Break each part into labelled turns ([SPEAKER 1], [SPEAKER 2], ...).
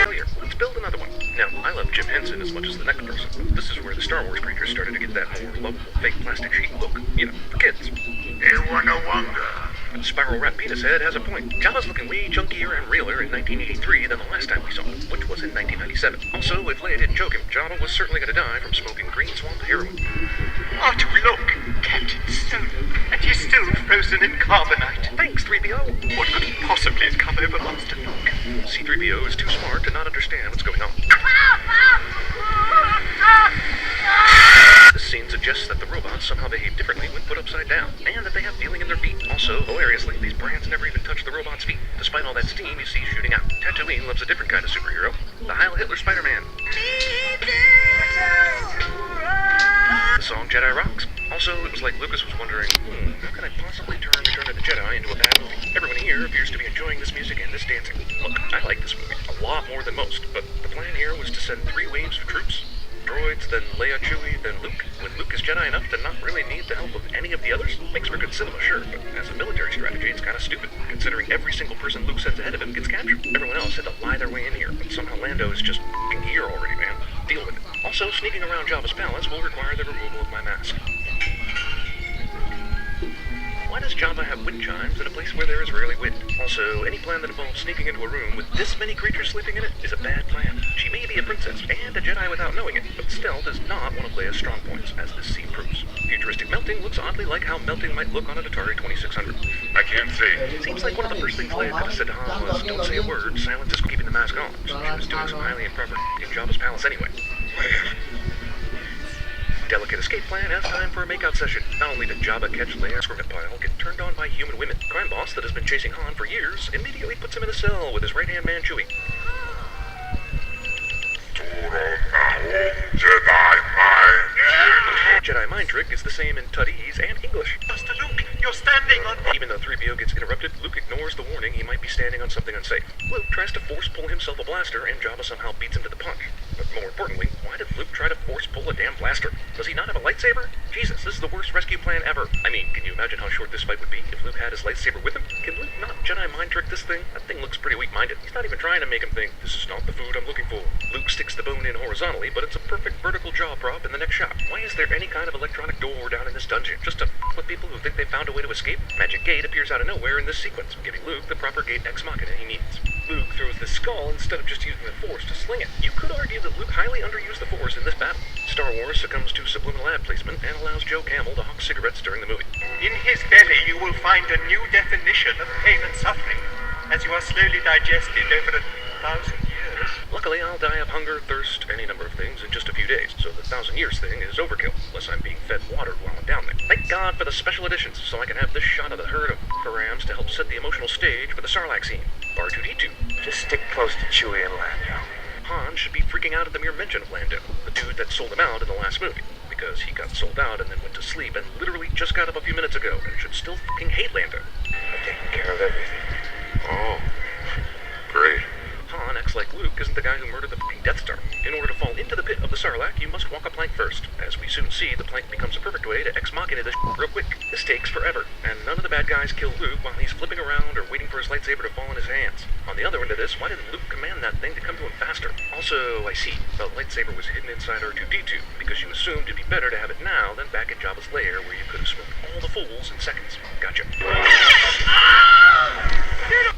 [SPEAKER 1] Failure. Let's build another one. Now, I love Jim Henson as much as the next person, but this is where the Star Wars creatures started to get that more lovable fake plastic sheet look. You know, for kids.
[SPEAKER 2] It were no wonder.
[SPEAKER 1] The Spiral Rat Penis Head has a point. Jabba's looking way chunkier and realer in 1983 than the last time we saw him, which was in 1997. Also, if Leia didn't choke him, Jabba was certainly going to die from smoking green swamp heroin.
[SPEAKER 2] To look, Captain Stone, and you're still frozen in carbonite.
[SPEAKER 1] Thanks, 3PO.
[SPEAKER 2] What could possibly have come over Monster Luke?
[SPEAKER 1] C-3PO is too smart to not understand what's going on. This scene suggests that the robots somehow behave differently when put upside down, and that they have feeling in their feet. Also, hilariously, these brands never even touch the robot's feet, despite all that steam you see shooting out. Tatooine loves a different kind of superhero, the Heil Hitler Spider-Man. The song Jedi rocks. Also, it was like Lucas was wondering, how can I possibly turn Return of the Jedi into a bad movie? Everyone here appears to be enjoying this music and this dancing. Look, I like this movie a lot more than most, but the plan here was to send 3 waves of troops. Droids, then Leia, Chewie, then Luke. When Luke is Jedi enough to not really need the help of any of the others, makes for good cinema, sure, but as a military strategy, it's kind of stupid, considering every single person Luke sends ahead of him gets captured. Everyone else had to lie their way in here, but somehow Lando is just f***ing here already, man. Deal with it. Also, sneaking around Jabba's palace will require the removal of my mask. Why does Jabba have wind chimes in a place where there is rarely wind? Also, any plan that involves sneaking into a room with this many creatures sleeping in it is a bad plan. She may be a princess and a Jedi without knowing it, but stealth is not one of Leia's strong points, as this scene proves. Futuristic melting looks oddly like how melting might look on an Atari 2600.
[SPEAKER 2] I can't see.
[SPEAKER 1] Seems like one of the first things Leia could have said to Han was, don't say a word, silence is keeping the mask on, so she was doing some highly improper in Jabba's palace anyway. Delicate escape plan has time for a makeout session. Not only did Jabba catch Leia's excrement pile get turned on by human women, crime boss that has been chasing Han for years immediately puts him in a cell with his right-hand man Chewie. Jedi mind trick is the same in Tuttese and English.
[SPEAKER 2] Master Luke, you're standing on...
[SPEAKER 1] Even though 3PO gets interrupted, Luke ignores the warning he might be standing on something unsafe. Luke tries to force pull himself a blaster, and Jabba somehow beats him to the punch. But more importantly, why did Luke try to force pull a damn blaster? Does he not have a lightsaber? Jesus, this is the worst rescue plan ever. I mean, can you imagine how short this fight would be if Luke had his lightsaber with him? Can Luke not Jedi mind trick this thing? That thing looks pretty weak-minded. He's not even trying to make him think, this is not the food I'm looking for. Luke sticks the bone in horizontally, but it's a perfect vertical jaw prop in the next shot. Why is there any kind of electronic door down in this dungeon? Just to f*** with people who think they found a way to escape? Magic gate appears out of nowhere in this sequence, giving Luke the propagate ex machina he needs. Luke throws the skull instead of just using the Force to sling it. You could argue that Luke highly underused the Force in this battle. Star Wars succumbs to subliminal ad placement and allows Joe Camel to hawk cigarettes during the movie.
[SPEAKER 2] In his belly you will find a new definition of pain and suffering, as you are slowly digested over 1,000 years.
[SPEAKER 1] Luckily, I'll die of hunger, thirst, any number of things in just a few days, so the 1,000 years thing is overkill, unless I'm being fed water while I'm down there. Thank God for the special editions, so I can have this shot of the herd of Rams to help set the emotional stage for the Sarlacc scene. Bar 2D2.
[SPEAKER 2] Just stick close to Chewie and Lando.
[SPEAKER 1] Han should be freaking out at the mere mention of Lando, the dude that sold him out in the last movie, because he got sold out and then went to sleep and literally just got up a few minutes ago and should still fucking hate Lando.
[SPEAKER 2] I've taken care of everything. Oh, great.
[SPEAKER 1] Han acts like Luke isn't the guy who murdered the fucking Death Star. In order to fall into the pit of the Sarlacc, you must walk a plank first. As we soon see, the plank becomes a perfect way to ex machina this real quick. This takes forever, and none of the bad guys kill Luke while he's flipping around or waiting for his lightsaber to fall in his hands. On the other end of this, why didn't Luke command that thing to come to him faster? Also, I see, the lightsaber was hidden inside R2-D2, because you assumed it'd be better to have it now than back at Jabba's lair where you could have smoked all the fools in seconds. Gotcha.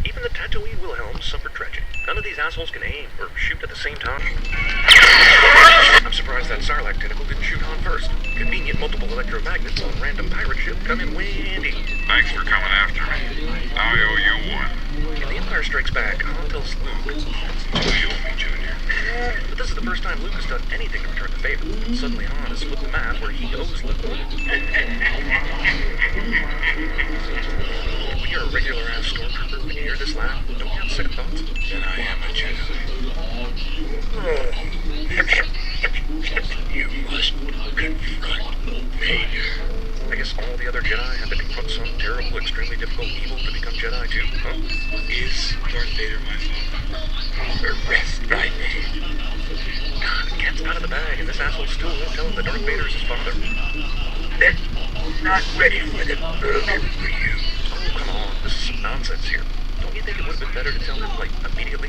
[SPEAKER 1] Even the Tatooine Wilhelms suffered tragedy. None of these assholes can aim or shoot at the same time. I'm surprised that Sarlacc tentacle didn't shoot Han first. Convenient multiple electromagnets on random pirate ship come in way handy.
[SPEAKER 2] Thanks for coming after me. I owe you one.
[SPEAKER 1] In The Empire Strikes Back, Han tells Luke,
[SPEAKER 2] You owe me, Junior.
[SPEAKER 1] but this is the first time Luke has done anything to return the favor. Suddenly Han has flipped the math where he owes Luke. When you're a regular-ass stormtrooper and you hear this laugh, don't you have second thoughts?
[SPEAKER 2] Then I am a Jedi. You must confront Vader.
[SPEAKER 1] I guess all the other Jedi have to confront some terrible, extremely difficult evil to become Jedi too, huh?
[SPEAKER 2] Is Darth Vader my father? Arrest thy name.
[SPEAKER 1] God, the cat's out of the bag, and this asshole still won't tell him that Darth Vader's his father.
[SPEAKER 2] They're not ready for the burger for you.
[SPEAKER 1] Oh, come on, this is some nonsense here. Don't you think it would have been better to tell him, like, immediately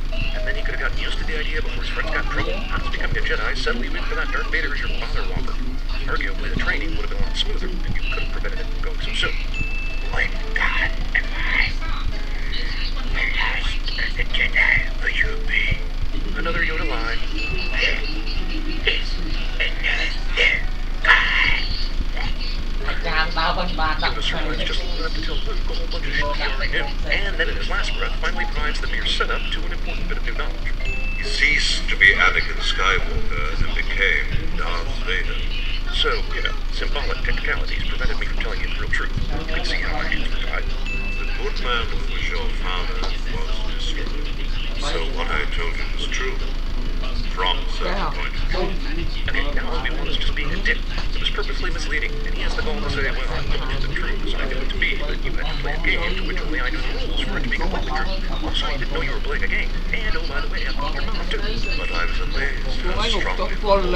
[SPEAKER 1] the idea before his friends got in trouble. How does becoming a Jedi settle you in for that Darth Vader is your father whopper? Arguably, the training would have been a lot smoother, and you could have prevented it from going so soon.
[SPEAKER 2] When God am I? The last of the Jedi will you be?
[SPEAKER 1] Another Yoda line.
[SPEAKER 2] Is another God.
[SPEAKER 1] Yoda survives just long enough to tell Luke a whole bunch of shit he already knew, and then in his last breath finally provides the mere setup to an important bit of new knowledge.
[SPEAKER 3] He ceased to be Anakin Skywalker and became Darth Vader.
[SPEAKER 1] So, symbolic technicalities prevented me from telling you the real truth. You can see how my hands were tied.
[SPEAKER 3] The good man who was your father was destroyed. So what I told you was true. From a certain point of view.
[SPEAKER 1] Okay, now Obi-Wan is just being a dick. It was purposely misleading, and he has the gall to say, well, I told you the truth, so I knew it to be, but you had to play a game to which only I knew the rules for it to be completely true. Also, I didn't know you were playing a game. And, oh, by the way, I thought your mom too.
[SPEAKER 3] But I was amazed how strongly it was. I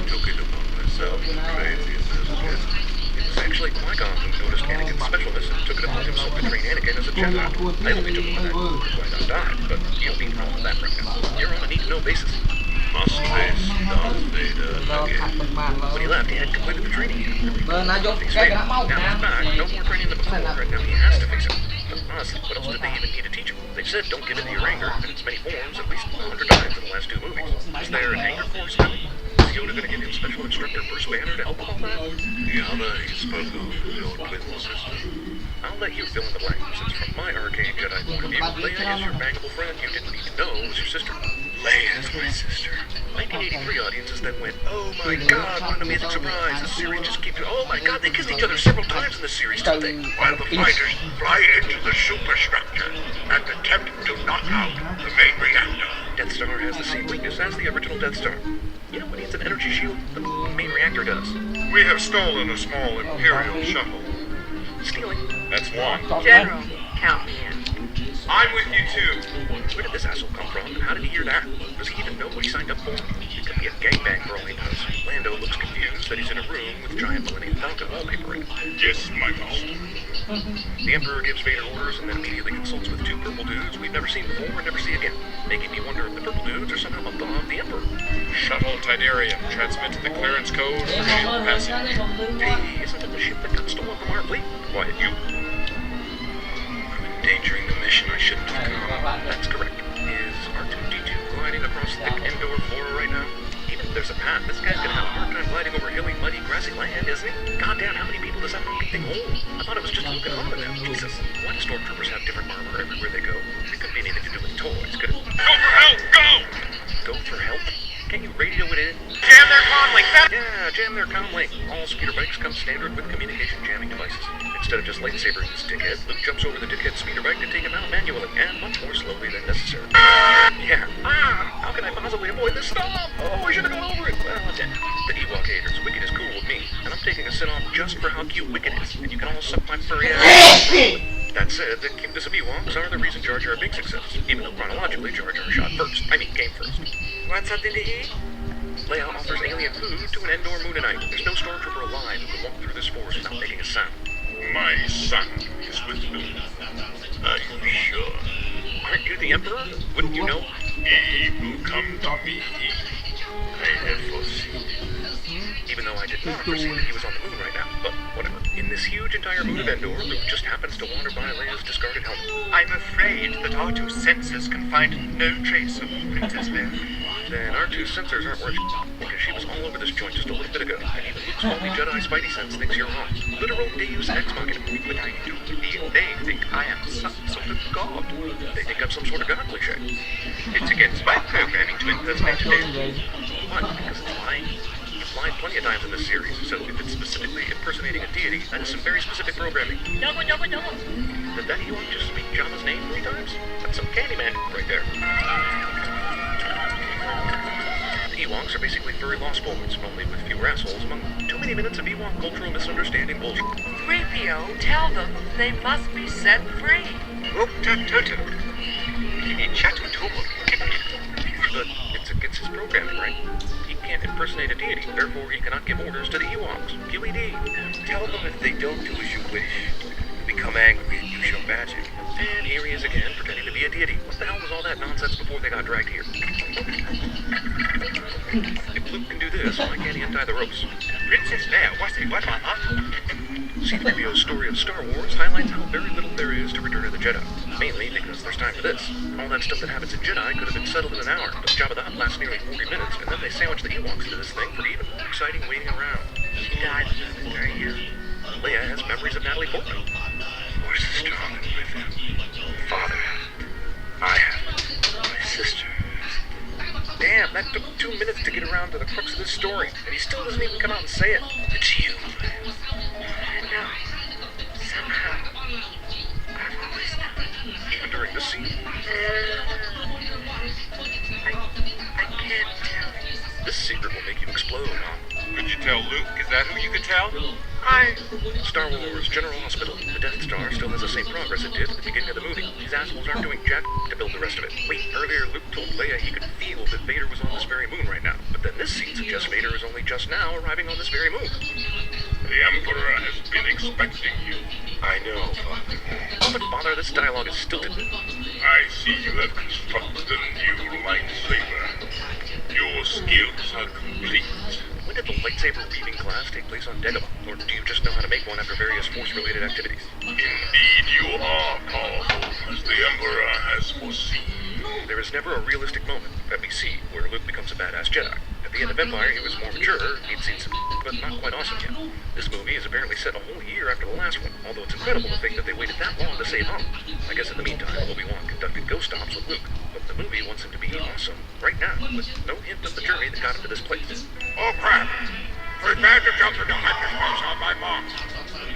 [SPEAKER 3] took it upon myself to train the investigators.
[SPEAKER 1] It was actually Qui-Gon who noticed Anakin's specialness and took it upon himself to train Anakin as a Jedi. I only took him when Qui-Gon died, but you don't need to know all that right now. You're on a need-to-know basis.
[SPEAKER 3] Must face Darth Vader again.
[SPEAKER 1] When he left, he had completed the training he had. Face Vader. Now he's back, no more training than before, and now he has to face him. But honestly, what else did they even need to teach him? They've said don't give in to your anger in its many forms at least 100 times in the last 2 movies. Is there an anger force now? Is Yoda gonna give him special instructor Bruce Banner to help with all that?
[SPEAKER 3] The other he spoke of was your twin sister.
[SPEAKER 1] I'll let you fill in the blank, since from my arcane Jedi point of view, Leia is your bangable friend you didn't need to know was your sister.
[SPEAKER 3] Leia's my sister.
[SPEAKER 1] 1983 audiences then went, oh my god, what an amazing surprise, this series just keeps, oh my god, they kissed each other several times in this series, didn't they?
[SPEAKER 3] While the fighters fly into the superstructure and attempt to knock out the main reactor.
[SPEAKER 1] Death Star has the same weakness as the original Death Star. You know what needs an energy shield? The main reactor does.
[SPEAKER 3] We have stolen a small Imperial shuttle.
[SPEAKER 1] Stealing.
[SPEAKER 3] That's one.
[SPEAKER 4] General, count me in.
[SPEAKER 3] I'm with you too.
[SPEAKER 1] Where did this asshole come from, and how did he hear that? Does he even know what he signed up for? It could be a gangbang for all he knows. Lando looks confused that he's in a room with giant Millennium Falcon wallpaper in it.
[SPEAKER 3] Yes, my master.
[SPEAKER 1] The Emperor gives Vader orders and then immediately consults with 2 purple dudes we've never seen before and never see again, making me wonder if the purple dudes are somehow up above the Emperor.
[SPEAKER 5] Shuttle Tidarium, transmit the clearance code for shield passage.
[SPEAKER 1] Hey, isn't it the ship that got stolen from our fleet? Quiet, you.
[SPEAKER 3] I'm endangering the mission. I shouldn't have come.
[SPEAKER 1] That's correct. Is R2-D2 gliding across thick Endor flora right now? Even if there's a path, this guy's gonna have a hard time gliding over hilly, muddy, grassy land, isn't he? Goddamn, how many people does that fucking thing hold? I thought it was just Luke and Han in them. Jesus. Why do stormtroopers have different armor everywhere they go? It couldn't be anything to do with toys, could it?
[SPEAKER 3] Go for help! Go!
[SPEAKER 1] Go for help? Can't you radio it in?
[SPEAKER 2] Jam their comlink!
[SPEAKER 1] Yeah, jam their comlink. All speeder bikes come standard with communication jamming devices. Instead of just lightsabering this dickhead, Luke jumps over the dickhead speeder bike to take him out manually, and much more slowly than necessary. Yeah. How can I possibly avoid this stop? Oh, I should have gone over it. Well, I'm dead. The Ewok haters. Wicked is cool with me, and I'm taking a sit off just for how cute Wicked is, and you can all suck my furry ass. That said, the cuteness of Ewoks are the reason Jar Jar Binks exists, even though chronologically Jar Jar shot first. I mean, game first.
[SPEAKER 4] Want something to eat?
[SPEAKER 1] Leia offers alien food to an Endor Moonanite. There's no stormtrooper alive who can walk through this forest without making a sound.
[SPEAKER 3] My son is with me. Are you sure?
[SPEAKER 1] Aren't you the Emperor? Wouldn't you know?
[SPEAKER 3] He will come to me. I have foreseen it.
[SPEAKER 1] Even though I did not foresee that he was on the moon right now, but whatever. In this huge entire moon of Endor, Luke just happens to wander by Leia's discarded helmet.
[SPEAKER 2] I'm afraid that R2's sensors can find no trace of Princess Leia.
[SPEAKER 1] Then R2's sensors aren't working, because she was all over this joint just a little bit ago, and even Luke's faulty Jedi Spidey sense thinks you're wrong. Literal Deus Ex Machina.
[SPEAKER 2] But I do believe they think I am some sort of god.
[SPEAKER 1] They think I'm some sort of god cliche.
[SPEAKER 2] It's against my programming to impersonate a deity.
[SPEAKER 1] Why? Because it's lying. You've lied plenty of times in this series, so if it's specifically impersonating a deity, that is some very specific programming. Did that Ewok just speak Jabba's name 3 times? That's some Candyman right there. The Ewoks are basically furry lost boys, only with fewer assholes among them. Too many minutes of Ewok cultural misunderstanding bullshit.
[SPEAKER 4] 3PO, tell them they must be set free.
[SPEAKER 2] Oh, Toto.
[SPEAKER 1] But it's against his programming, right? He can't impersonate a deity, therefore he cannot give orders to the Ewoks. QED.
[SPEAKER 2] Tell them if they don't do as you wish, become angry and use your magic.
[SPEAKER 1] And here he is again, pretending to be a deity. What the hell was all that nonsense before they got dragged here. If Luke can do this, why can't he untie the ropes?
[SPEAKER 2] Princess Leia, what about that?
[SPEAKER 1] C-3PO's story of Star Wars highlights how very little there is to Return of the Jedi, mainly because there's time for this. All that stuff that happens in Jedi could have been settled in an hour, but Jabba the Hutt lasts nearly 40 minutes, and then they sandwich the Ewoks into this thing for even more exciting waiting around.
[SPEAKER 2] She died when I was very young.
[SPEAKER 1] Leia has memories of Natalie Portman.
[SPEAKER 3] Force is strong with him. Father hasn't. I haven't. My sister.
[SPEAKER 1] Damn, that took 2 minutes to get around to the crux of this story, and he still doesn't even come out and say it.
[SPEAKER 3] It's you,
[SPEAKER 2] No. Somehow, I've always known.
[SPEAKER 1] Even during this scene.
[SPEAKER 2] I can't tell.
[SPEAKER 1] This secret will make you explode, huh?
[SPEAKER 5] Could you tell Luke? Is that who you could tell?
[SPEAKER 1] Star Wars General Hospital. The Death Star still has the same progress it did at the beginning of the movie. These assholes aren't doing jack to build the rest of it. Wait, earlier Luke told Leia he could feel that Vader was on this very moon right now. But then this scene suggests Vader is only just now arriving on this very moon.
[SPEAKER 3] The Emperor has been expecting you. I know, Father.
[SPEAKER 1] Oh, but Father, this dialogue is stilted.
[SPEAKER 3] I see you have constructed a new lightsaber. Your skills are complete.
[SPEAKER 1] When did the lightsaber weaving class take place on Dagobah? Or do you just know how to make one after various Force-related activities?
[SPEAKER 3] Indeed, you are powerful, as the Emperor has foreseen.
[SPEAKER 1] There is never a realistic moment that we see where Luke becomes a badass Jedi. At the end of Empire, he was more mature, he'd seen some but not quite awesome yet. This movie is apparently set a whole year after the last one, although it's incredible to think that they waited that long to save Han. I guess in the meantime, Obi-Wan conducted ghost stops with Luke, but the movie wants him to be awesome right now, with no hint of the journey that got him to this place.
[SPEAKER 3] Oh, crap! Prepare to jump into hyperspace on my mark.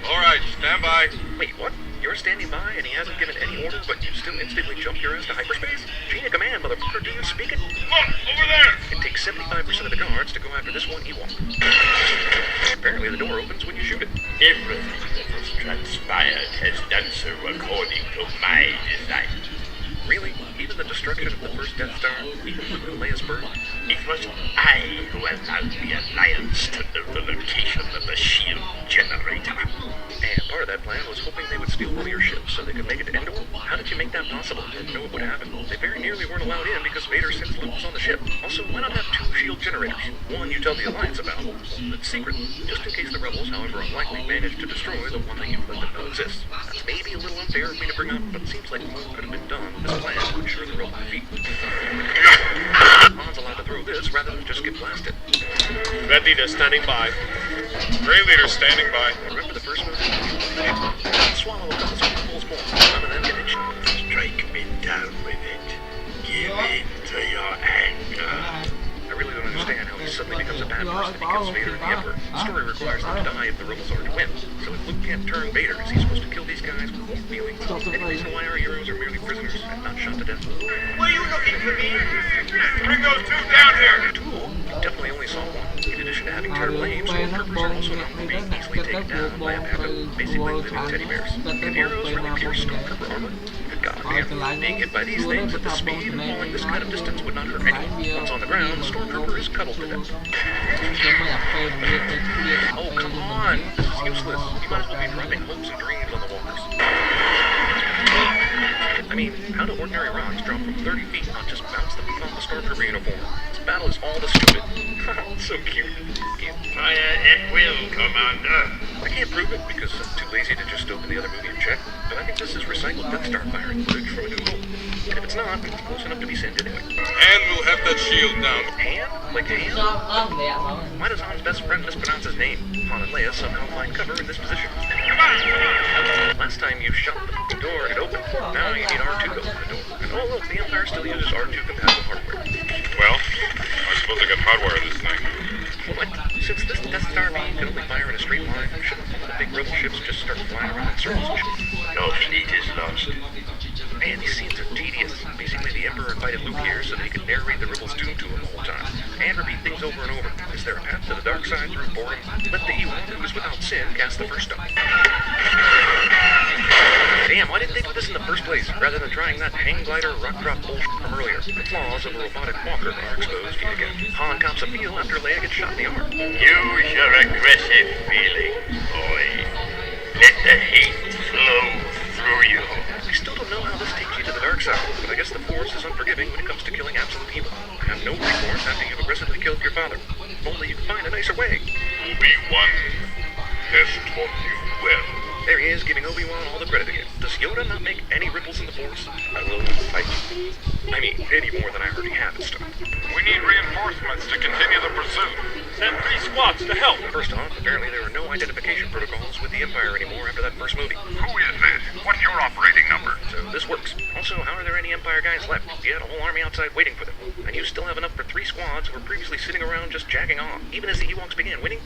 [SPEAKER 5] All right, stand by.
[SPEAKER 1] Wait, what? You're standing by and he hasn't given any order, but you still instantly jump your ass to hyperspace? Chain of command, motherfucker, do you speak it?
[SPEAKER 3] Look, over there!
[SPEAKER 1] It takes 75% of the guards to go after this one Ewok. Apparently the door opens when you shoot it.
[SPEAKER 3] Everything that has transpired has done so according to my design.
[SPEAKER 1] Really? Even the destruction of the first Death Star? Even Luke and Leia's birth?
[SPEAKER 3] It was I who allowed the Alliance to know the location of the shield generator.
[SPEAKER 1] And part of that plan was hoping they would steal one of your ships so they could make it to Endor. How did you make that possible? You didn't know it would happen. They very nearly weren't allowed in because Vader sensed Luke was on the ship. Also, why not have 2 shield generators? One you tell the Alliance about, one that's secret, just in case the rebels, however unlikely, manage to destroy the one that you've let them know exists. That's maybe a little unfair of me to bring up, but it seems like more could have been done with this plan to ensure the rebel defeat. Han's allowed to throw this rather than just get blasted.
[SPEAKER 5] Red leader standing by. Gray leader standing by.
[SPEAKER 1] Remember the first movie? Swallow a couple spoonfuls more, none of them get itchy.
[SPEAKER 3] Strike me down with it. Give in to your anger.
[SPEAKER 1] I really don't understand how he suddenly becomes a bad person if he kills Vader and the Emperor. The story requires them to die if the rebels are to win. So if Luke can't turn Vader, is he supposed to kill these guys with warm feelings? Any reason why our heroes are merely prisoners and not shot to death?
[SPEAKER 2] Were you looking for me?
[SPEAKER 3] Bring those 2 down here!
[SPEAKER 1] 2? Definitely only saw 1. In addition to having terrible aim, stormtroopers are also known for being easily taken down by a pack of basically living teddy bears. Can heroes really pierce stormtrooper armor? Good God, man. Being hit by these things at this speed and falling this kind of distance would not hurt anyone. Once on the ground, the stormtrooper is cuddled to death. Oh, come on! This is useless. You might as well be dropping hopes and dreams on the walkers. I mean, how do ordinary rocks drop from 30 feet, not just bounce them off the stormtrooper uniform? This battle is all the stupid. So cute.
[SPEAKER 3] Fire at will, Commander.
[SPEAKER 1] I can't prove it because I'm too lazy to just open the other movie and check, but I think this is recycled Death Star firing footage from A New Hope. And if it's not, it's close enough to be sent anyway.
[SPEAKER 5] And we'll have that shield down.
[SPEAKER 1] Han? Like Han? Why does Han's best friend mispronounce his name? Han and Leia somehow find cover in this position. Last time you shut the door and it opened. Now you need R2 to open the door. And oh look, the Empire still uses R2 compatible hardware.
[SPEAKER 5] Well, I suppose I got hardware this thing.
[SPEAKER 1] What? Since this Death Star beam can only fire in a straight line, shouldn't all the big rebel ships just start flying around in circles and shit?
[SPEAKER 3] Your fleet is lost.
[SPEAKER 1] Man, these scenes are tedious. Basically, the Emperor invited Luke here so that he could narrate the rebels' doom to him the whole time. And repeat things over and over. Is there a path to the dark side through boredom? Let the Ewok who is without sin cast the first stone. Damn, why didn't they do this in the first place, rather than trying that hang glider rock drop bullshit from earlier? The flaws of a robotic walker are exposed yet again. Han cops a feel after Leia gets shot in the arm.
[SPEAKER 3] Use your aggressive feelings, boy. Let the hate flow through you.
[SPEAKER 1] I still don't know how this takes you to the dark dark side, but I guess the Force is unforgiving when it comes to killing absolute evil. Have no recourse after you've aggressively killed your father. If only you could find a nicer way.
[SPEAKER 3] Obi-Wan has taught you well.
[SPEAKER 1] There he is, giving Obi-Wan all the credit again. Does Yoda not make any ripples in the Force? I mean, any more than I already have and stuff.
[SPEAKER 5] We need reinforcements to continue the pursuit. Send 3 squads to help.
[SPEAKER 1] First off, apparently there are no identification protocols with the Empire anymore after that first movie.
[SPEAKER 3] Who is this? What's your operating number?
[SPEAKER 1] So this works. Also, how are there any Empire guys left? You had a whole army outside waiting for them. And you still have enough for 3 squads who were previously sitting around just jacking off, even as the Ewoks began winning?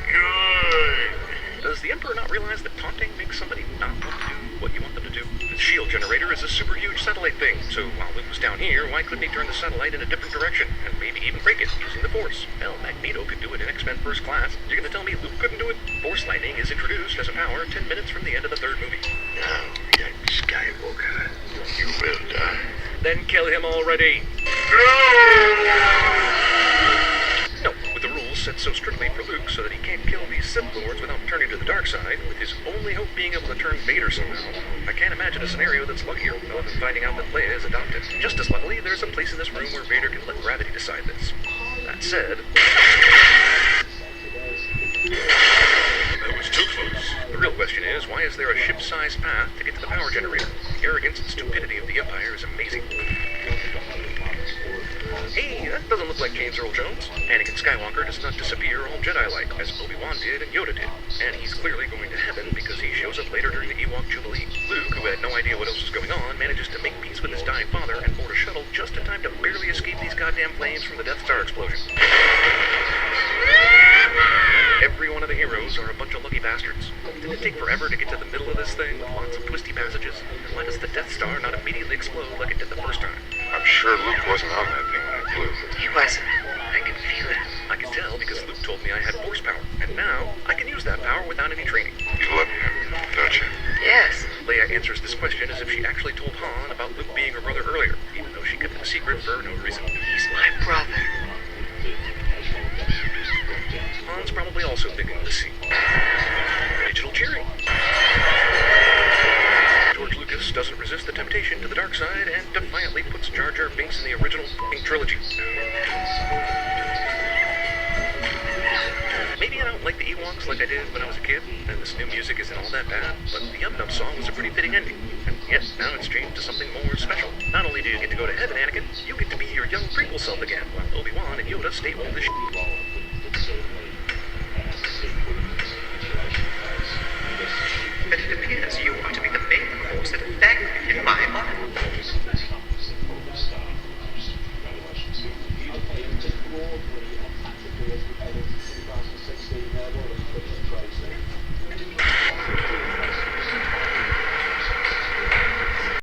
[SPEAKER 3] Good.
[SPEAKER 1] Does the Emperor not realize that taunting makes somebody not want to do what you want them to do? The shield generator is a super huge satellite thing, so while Luke was down here, why couldn't he turn the satellite in a different direction, and maybe even break it using the Force? Hell, Magneto could do it in X-Men First Class. You're gonna tell me Luke couldn't do it? Force lightning is introduced as a power 10 minutes from the end of the 3rd movie.
[SPEAKER 3] Now, young Skywalker, you will die.
[SPEAKER 1] Then kill him already! No, with the rules set so strictly for Luke so that he can't kill these Sith Lords without turning to the dark side, with his only hope being able to turn Vader somehow, I can't imagine a scenario that's luckier other than finding out that Leia is adopted. Just as luckily, there's a place in this room where Vader can let gravity decide this. That said...
[SPEAKER 3] That was too close.
[SPEAKER 1] The real question is, why is there a ship-sized path to get to the power generator? The arrogance and stupidity of the Empire is amazing. Hey, that doesn't look like James Earl Jones. Anakin Skywalker does not disappear all Jedi-like, as Obi-Wan did and Yoda did. And he's clearly going to heaven because he shows up later during the Ewok Jubilee. Luke, who had no idea what else was going on, manages to make peace with his dying father and board a shuttle just in time to barely escape these goddamn flames from the Death Star explosion. Every one of the heroes are a bunch of lucky bastards. Did it take forever to get to the middle of this thing with lots of twisty passages? And why does the Death Star not immediately explode like it did the first time?
[SPEAKER 3] I'm sure Luke wasn't on that thing when it blew.
[SPEAKER 4] He wasn't. I can feel it.
[SPEAKER 1] I can tell because Luke told me I had Force power, and now I can use that power without any training.
[SPEAKER 3] You love him, don't you?
[SPEAKER 4] Yes.
[SPEAKER 1] Leia answers this question as if she actually told Han about Luke being her brother earlier, even though she kept it a secret for no reason.
[SPEAKER 4] He's my brother.
[SPEAKER 1] Han's probably also big into the sea. Digital cheering. George Lucas doesn't resist the temptation to the dark side and defiantly puts Jar Jar Binks in the original trilogy. Maybe I don't like the Ewoks like I did when I was a kid, and this new music isn't all that bad, but the Yum Num song was a pretty fitting ending. And yes, now it's changed to something more special. Not only do you get to go to heaven, Anakin, you get to be your young prequel self again, while Obi-Wan and Yoda stay old as shit.